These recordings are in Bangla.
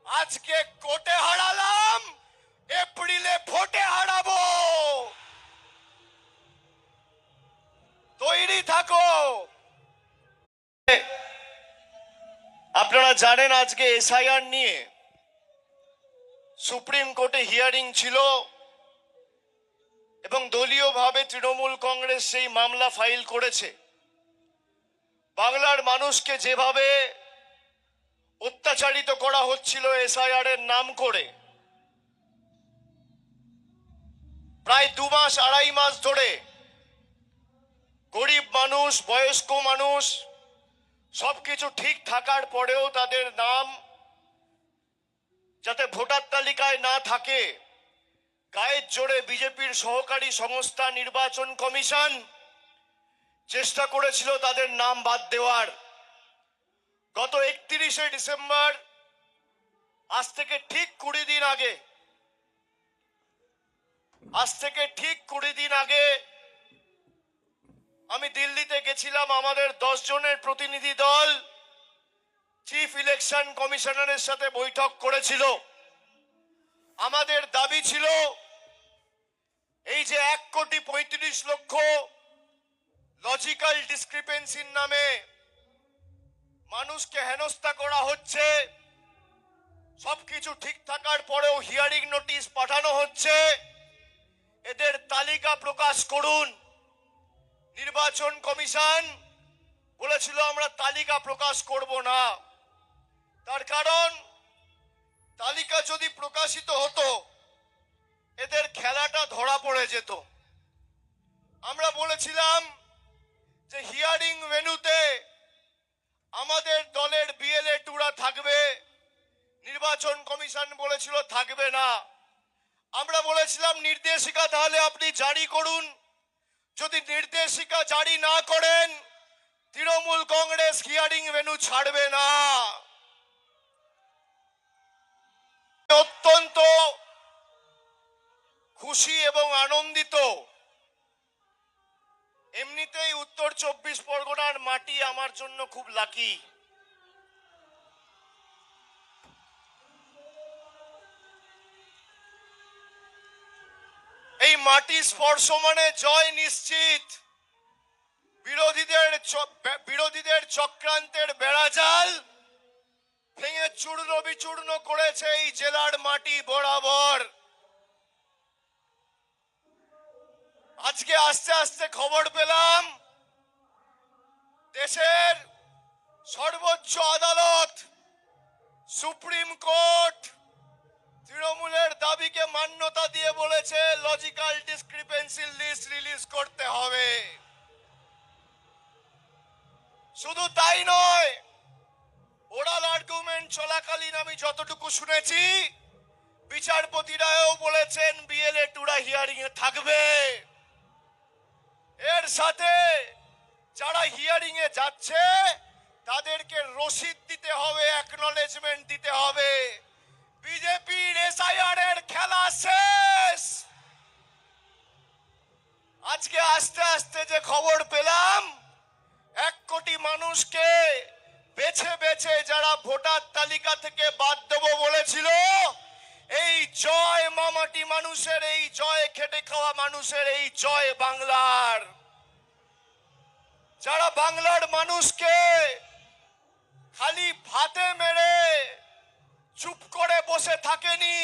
আজকে কোর্টে হারালাম, এপ্রিলে ভোটে হারাবো। তৈরি থাকো। আপনারা জানেন আজকে এসআইআর নিয়ে সুপ্রিম কোর্টে হিয়ারিং ছিল এবং দলীয়ভাবে তৃণমূল কংগ্রেস সেই মামলা ফাইল করেছে। বাংলার মানুষকে যেভাবে অত্যাচারিত করা হচ্ছিল এসআইআর এর নাম করে, প্রায় 2 মাস 2.5 মাস ধরে গরিব মানুষ, বয়স্ক মানুষ সবকিছু ঠিক থাকার পরেও তাদের নাম যাতে ভোটার তালিকায় না থাকে, গায়ের জোরে বিজেপির সহকারী সংস্থা নির্বাচন কমিশন চেষ্টা করেছিল তাদের নাম বাদ দেওয়ার। গত 31শে ডিসেম্বর, আজ থেকে ঠিক 20 দিন আগে আমি দিল্লিতে গেছিলাম। আমাদের 10 জনের প্রতিনিধি দল চিফ ইলেকশন কমিশনারের সাথে বৈঠক করেছিল। আমাদের দাবি ছিল এই যে 1,35,00,000 লজিক্যাল ডিসক্রিপেন্সির নামে মানুষকে হেনস্থা করা হচ্ছে, সবকিছু ঠিক থাকার পরেও হিয়ারিং নোটিশ পাঠানো হচ্ছে, এদের তালিকা প্রকাশ করুন। নির্বাচন কমিশন বলেছিল আমরা তালিকা প্রকাশ করব না। তার কারণ তালিকা যদি প্রকাশিত হতো এদের খেলাটা ধরা পড়ে যেত। আমরা বলেছিলাম যে হিয়ারিং ভেন্যুতে আমাদের দলের বিএলএ-2রা থাকবে, নির্বাচন কমিশন বলেছিল থাকবে না। আমরা বলেছিলাম নির্দেশিকা তাহলে আপনি জারি করুন, যদি নির্দেশিকা জারি না করেন তৃণমূল কংগ্রেস হিয়ারিং ভেন্যু ছাড়বে না। অত্যন্ত খুশি এবং আনন্দিত। এমনিতেই উত্তর 24 পরগনার মাটি আমার জন্য খুব লাকি। এই মাটি স্পর্শ মানে জয় নিশ্চিত। বিরোধীদের চক্রান্তের বেড়াজাল ভেঙে চূর্ণ বিচূর্ণ করেছে এই জেলার মাটি বরাবর। আজকে আস্তে আস্তে খবর পেলাম দেশের সর্বোচ্চ আদালত সুপ্রিম কোর্ট তৃণমূলের দাবিকে মান্যতা দিয়ে বলেছে লজিক্যাল ডিসক্রিপেন্সি লিস্ট রিলিজ করতে হবে। শুধু তাই নয়, ওরাল আর্গুমেন্ট চলাকালীন আমি যতটুকু শুনেছি বিচারপতিরাও বলেছেন বিএলএ-2রা হিয়ারিং এ থাকবে। এর সাথে যারা হিয়ারিং এ যাচ্ছে তাদেরকে রসিদ দিতে হবে, অ্যাকনলেজমেন্ট দিতে হবে। বিজেপির এসআইআর এর খেলা শেষ। আজকে আস্তে আস্তে যে খবর পেলাম 1 কোটি মানুষকে বেছে বেছে যারা ভোটার তালিকা থেকে বাদ দেব বলেছিল, এই জয় মামাটি মানুষের, এই জয় খেটে খাওয়া মানুষের, এই জয় বাংলার। যারা বাংলার মানুষকে খালি ভাতে মেরে চুপ করে বসে থাকেনি,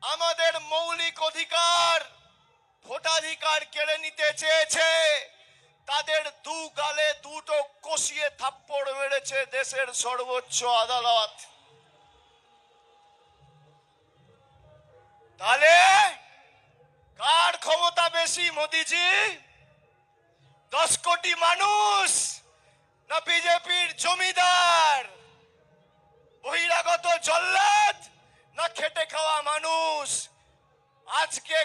আমাদের মৌলিক অধিকার ভোটাধিকার কেড়ে নিতে চেয়েছে, তাদের 2 গালে 2টো কষিয়ে থাপ্পড় মেরেছে দেশের সর্বোচ্চ আদালত। তাহলে কার ক্ষমতা বেশি, মোদিজি? 10 কোটি মানুষ না বিজেপির জমিদার? বহিরাগত জল্লাদ না খেটে খাওয়া মানুষ? আজকে